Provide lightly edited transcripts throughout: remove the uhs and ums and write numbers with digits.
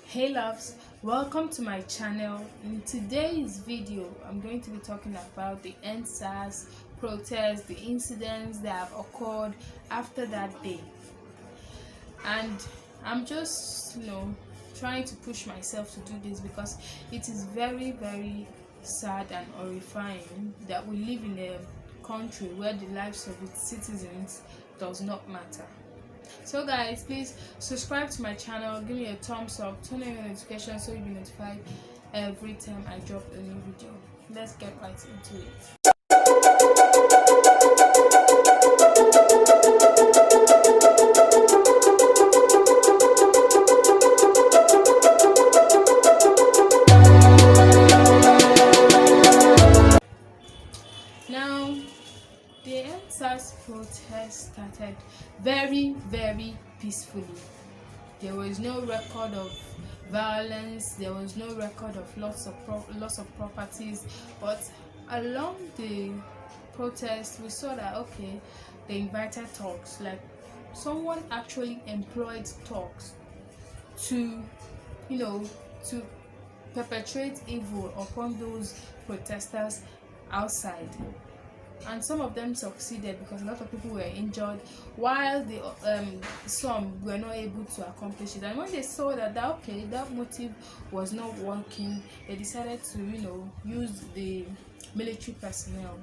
Hey loves, welcome to my channel. In today's video I'm going to be talking about the endsars protests, the incidents that have occurred after that day. And I'm just trying to push myself to do this because it is very sad and horrifying that we live in a country where the lives of its citizens does not matter. So guys, please subscribe to my channel, give me a thumbs up, turn on your notifications so you'll be notified every time I drop a new video. Let's get right into it. Now, the endsars protest started very peacefully. There was no record of violence, there was no record of loss of properties, but along the protest we saw that okay, they invited talks, like someone actually employed talks to to perpetrate evil upon those protesters outside. And some of them succeeded because a lot of people were injured, while the some were not able to accomplish it. And when they saw that that motive was not working, they decided to use the military personnel.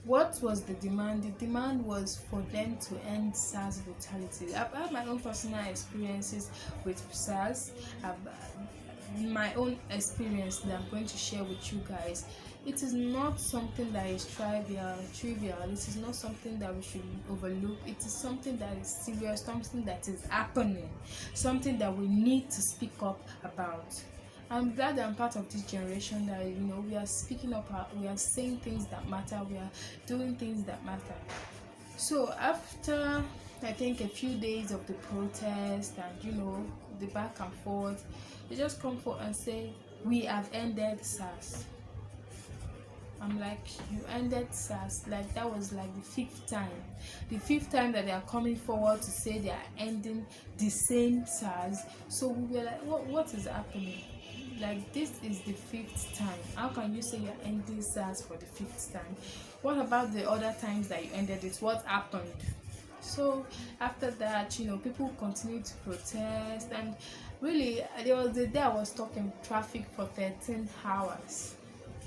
What was the demand? The demand was for them to end SARS brutality. I've had my own personal experiences with SARS. My own experience that I'm going to share with you guys. It is not something that is trivial. It is not something that we should overlook. It is something that is serious, something that is happening, something that we need to speak up about. I'm glad I'm part of this generation that we are speaking up, we are saying things that matter, we are doing things that matter. So after I think a few days of the protest and the back and forth, they just come forth and say we have ended SARS. I'm like, you ended SARS? Like that was like the fifth time that they are coming forward to say they are ending the same SARS. So we were like, what is happening? Like, this is the fifth time. How can you say you're ending SARS for the fifth time? What about the other times that you ended it? What happened? So after that, people continued to protest, and really there was a day I was stuck in traffic for 13 hours.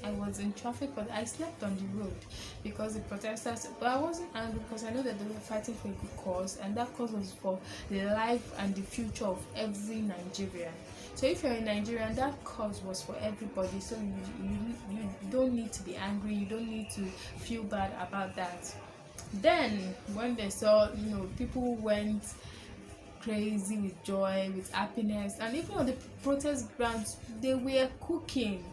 I was in traffic, but I slept on the road because the protesters, but I wasn't angry because I know that they were fighting for a good cause, and that cause was for the life and the future of every Nigerian. So if you're a Nigerian, that cause was for everybody, so you don't need to be angry, you don't need to feel bad about that. Then when they saw people went crazy with joy, with happiness, and even on the protest grounds they were cooking,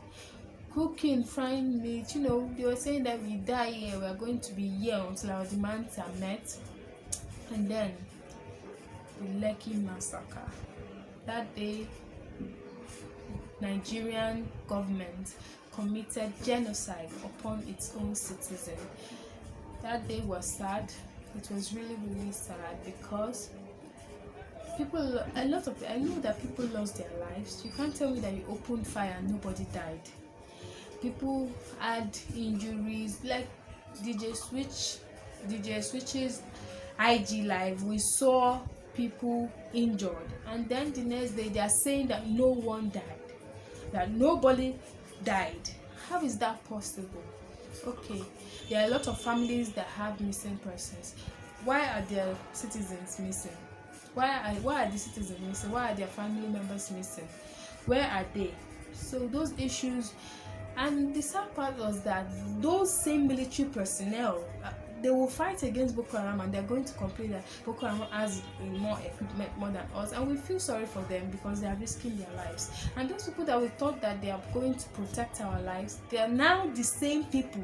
frying meat. They were saying that we die here, we are going to be here until our demands are met. And then the Lekki massacre. That day, Nigerian government committed genocide upon its own citizens. That day was sad. It was really sad because I know that people lost their lives. You can't tell me that you opened fire and nobody died. People had injuries, like DJ Switch's IG live. We saw people injured, and then the next day they are saying that no one died, that nobody died. How is that possible? Okay, there are a lot of families that have missing persons. Why are their citizens missing? Why are the citizens missing? Why are their family members missing? Where are they? So those issues. And the sad part was that those same military personnel, they will fight against Boko Haram, and they're going to complain that Boko Haram has more equipment, more than us, and we feel sorry for them because they are risking their lives. And those people that we thought that they are going to protect our lives, they are now the same people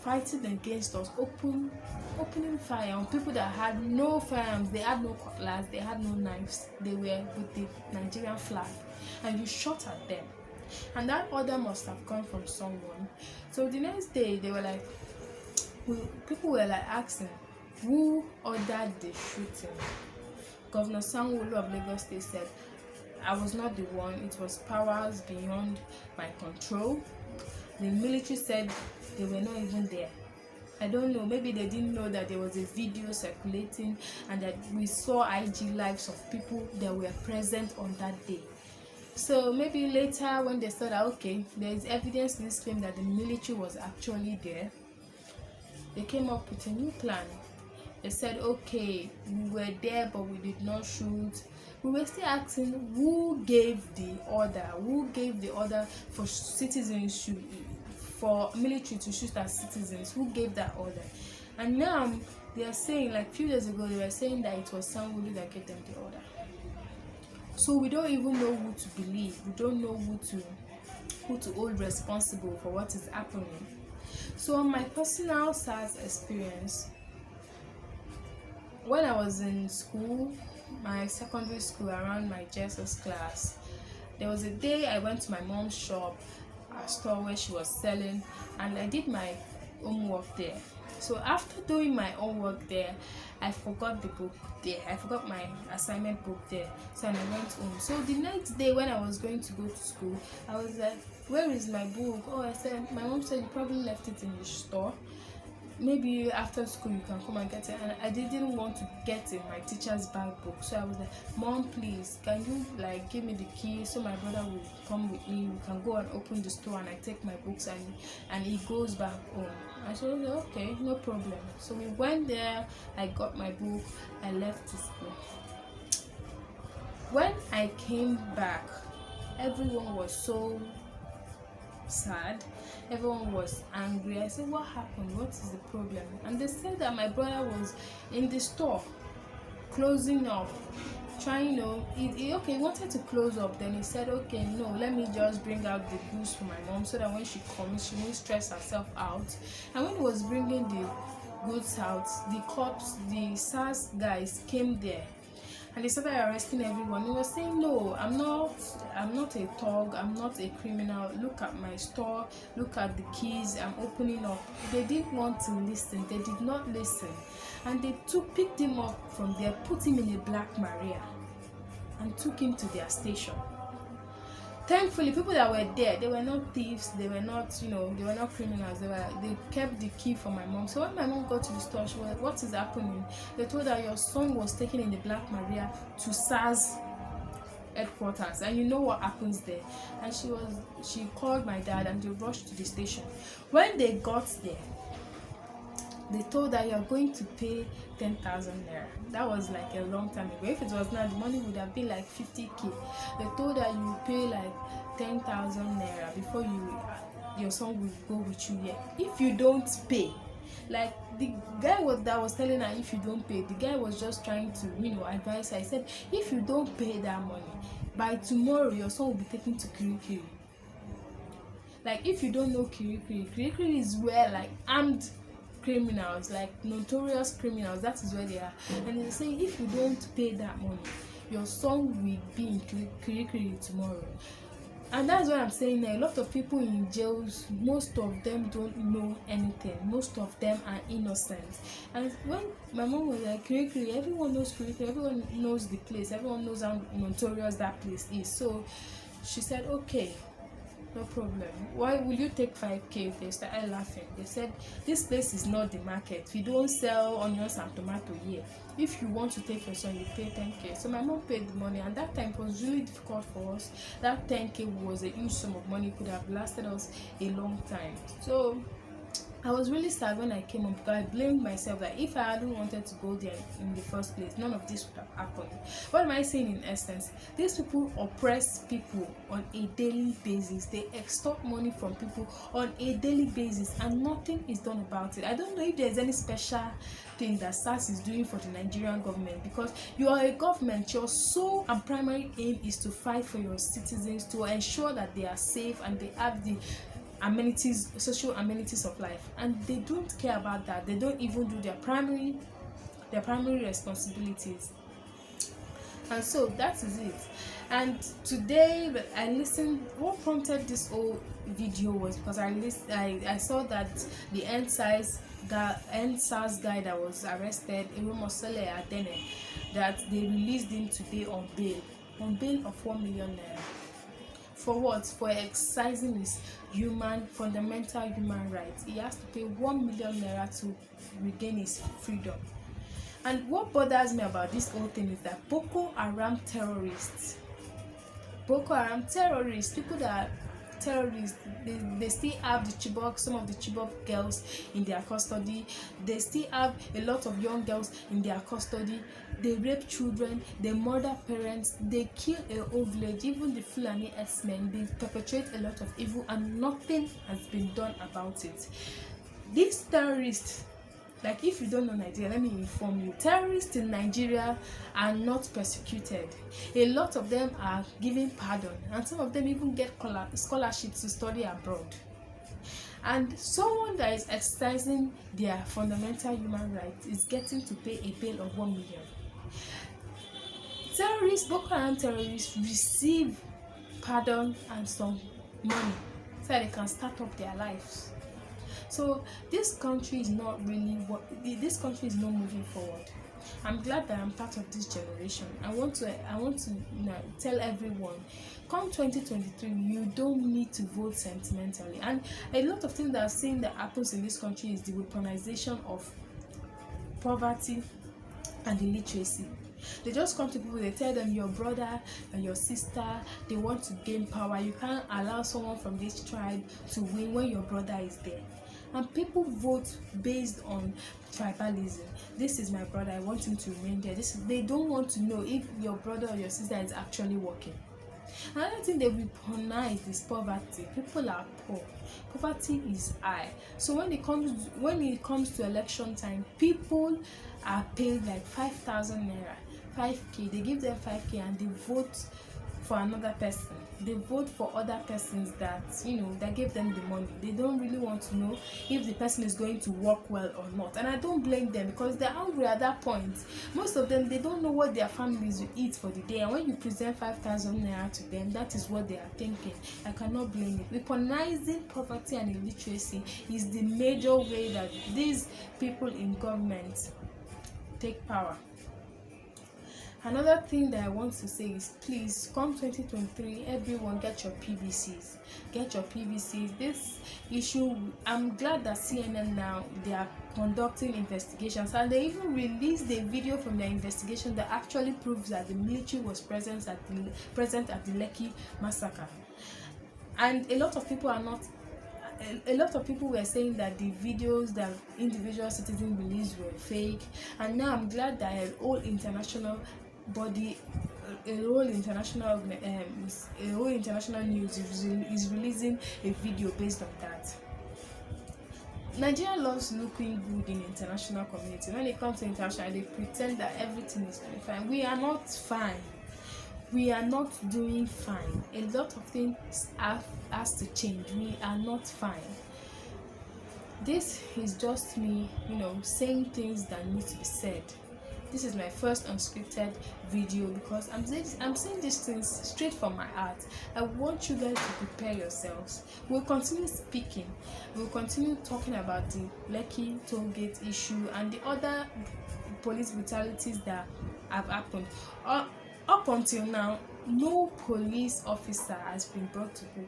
fighting against us, opening fire on people that had no firearms, they had no cutlass, they had no knives, they were with the Nigerian flag, and you shot at them. And that order must have come from someone. So the next day they were like, people were like asking, who ordered the shooting? Governor Sanwo-Olu of Lagos State said, I was not the one, it was powers beyond my control. The military said they were not even there. I don't know, maybe they didn't know that there was a video circulating and that we saw IG lives of people that were present on that day. So maybe later when they saw that, okay, there is evidence in this claim that the military was actually there, they came up with a new plan. They said, okay, we were there but we did not shoot. We were still asking who gave the order for citizens for military to shoot at citizens, who gave that order. And now they are saying, like a few days ago they were saying that it was Sanwo-Olu that gave them the order. So we don't even know who to believe. We don't know who to hold responsible for what is happening. So on my personal SARS experience, when I was in school, my secondary school, around my Jesus class, there was a day I went to my mom's shop, a store where she was selling, and I did my homework there. So after doing my homework there, I forgot the book there. I forgot my assignment book there. So I went home. So the next day when I was going to go to school, I was like, where is my book? Oh, I said, my mom said you probably left it in the store. Maybe after school you can come and get it. And I didn't want to get in my teacher's bag book, so I was like, Mom, please, can you like give me the key so my brother will come with me, we can go and open the store and I take my books and he goes back home. I said, okay, no problem. So we went there, I got my book, I left the school. When I came back, everyone was so sad, everyone was angry. I said, what happened? What is the problem? And they said that my brother was in the store closing up, trying, he wanted to close up. Then he said, okay, no, let me just bring out the goods for my mom so that when she comes she won't stress herself out. And when he was bringing the goods out, the cops, the SARS guys came there and they started arresting everyone. He was saying, no, I'm not a thug, I'm not a criminal. Look at my store, look at the keys, I'm opening up. They didn't want to listen. They did not listen. And they picked him up from there, put him in a Black Maria and took him to their station. Thankfully, people that were there, they were not thieves, they were not, they were not criminals. They kept the key for my mom. So when my mom got to the store, she was like, what is happening? They told her your son was taken in the Black Maria to SARS headquarters, and you know what happens there. And she called my dad and they rushed to the station. When they got there, they told her you're going to pay 10,000 naira. That was like a long time ago. If it was now, the money would have been like 50k. They told her you pay like 10,000 naira before your son will go with you here. If you don't pay, like the guy that was telling her, if you don't pay, the guy was just trying to advise her. I said, if you don't pay that money, by tomorrow your son will be taken to Kirikiri. Like, if you don't know Kirikiri is where like armed criminals, like notorious criminals, that is where they are. And they say if you don't pay that money, your son will be in Kirikiri tomorrow. And that's what I'm saying now. A lot of people in jails, most of them don't know anything. Most of them are innocent. And when my mom was like, Kirikiri, everyone knows Kirikiri, everyone knows the place, everyone knows how notorious that place is. So she said, okay, no problem. Why will you take 5k? They started laughing. They said, this place is not the market. We don't sell onions and tomato here. If you want to take your son, you pay 10k. So my mom paid the money, and that time it was really difficult for us. That 10k was a huge sum of money. It could have lasted us a long time. So I was really sad when I came home because I blamed myself that if I hadn't wanted to go there in the first place, none of this would have happened. What am I saying in essence? These people oppress people on a daily basis. They extort money from people on a daily basis, and nothing is done about it. I don't know if there's any special thing that SARS is doing for the Nigerian government, because you are a government. Your sole and primary aim is to fight for your citizens, to ensure that they are safe and they have the amenities, social amenities of life, and they don't care about that. They don't even do their primary responsibilities. And so that is it. And today I listened. What prompted this whole video was because I saw that the endsars endsars guy that was arrested, Eromosele Adene, that they released him today on bail of 1 million naira. For what? For exercising his fundamental human rights. He has to pay 1 million naira to regain his freedom. And what bothers me about this whole thing is that Boko Haram terrorists, people that are terrorists, they still have some of the Chibok girls in their custody. They still have a lot of young girls in their custody. They rape children, they murder parents, they kill a whole village. Even the Fulani X-Men, they perpetrate a lot of evil, and nothing has been done about it. These terrorists, like, if you don't know Nigeria, let me inform you, terrorists in Nigeria are not persecuted. A lot of them are given pardon, and some of them even get scholarships to study abroad. And someone that is exercising their fundamental human rights is getting to pay a bail of 1 million. Boko Haram terrorists receive pardon and some money so that they can start up their lives. So this country is not moving forward. I'm glad that I'm part of this generation. I want to tell everyone, come 2023, you don't need to vote sentimentally. And a lot of things that I've seen that happens in this country is the weaponization of poverty and illiteracy. They just come to people, they tell them your brother and your sister, they want to gain power. You can't allow someone from this tribe to win when your brother is there. And people vote based on tribalism. This is my brother, I want him to remain there. They don't want to know if your brother or your sister is actually working. Another thing they weaponize is poverty. People are poor. Poverty is high. So when it comes to election time, people are paid like 5,000 naira, 5k. They give them 5k and they vote for another person. They vote for other persons that that gave them the money. They don't really want to know if the person is going to work well or not. And I don't blame them, because they're hungry at that point. Most of them, they don't know what their families will eat for the day, and when you present 5,000 naira to them, that is what they are thinking. I cannot blame it. Weaponizing poverty and illiteracy is the major way that these people in government take power. Another thing that I want to say is, please, come 2023, everyone get your PVCs. Get your PVCs. This issue, I'm glad that CNN now, they are conducting investigations, and they even released a video from their investigation that actually proves that the military was present at the Lekki massacre. And a lot of people were saying that the videos that individual citizens released were fake. And now I'm glad that a whole international news is releasing a video based on that. Nigeria loves looking good in international community. When it comes to international, they pretend that everything is doing fine. We are not fine. We are not doing fine. A lot of things has to change. We are not fine. This is just me, saying things that need to be said. This is my first unscripted video, because I'm saying these things straight from my heart. I want you guys to prepare yourselves. We'll continue speaking. We'll continue talking about the Lekki toll gate issue and the other police brutalities that have happened. Up until now, no police officer has been brought to book.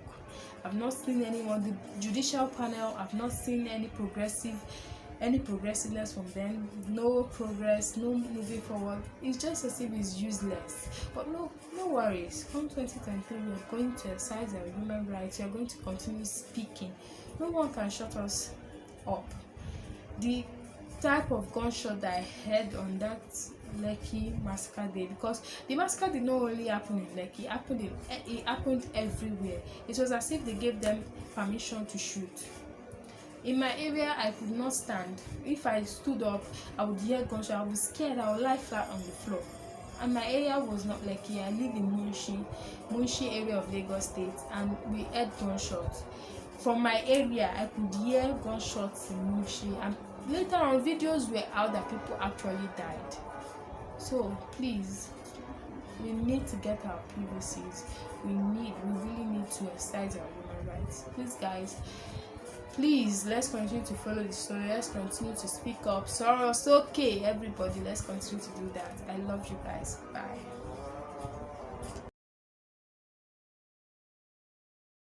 I've not seen anyone. The judicial panel, I've not seen any progressiveness from them. No progress, no moving forward. It's just as if it's useless. But no worries. Come 2023, we are going to exercise our human rights. We are going to continue speaking. No one can shut us up. The type of gunshot that I heard on that Lekki massacre day, because the massacre did not only happen in Lekki, it happened everywhere. It was as if they gave them permission to shoot. In my area, I could not stand. If I stood up, I would hear gunshot. I was scared. I would lie flat on the floor. And my area was not Lekki. I live in Munshi area of Lagos State, and we heard gunshots. From my area, I could hear gunshots in Munshi, and later on, videos were out that people actually died. So please, we need to get our PVCs. We really need to exercise our human rights. Please, guys, Please, let's continue to follow the story. Let's continue to speak up. Sorry, it's okay, everybody. Let's continue to do that. I love you guys. Bye.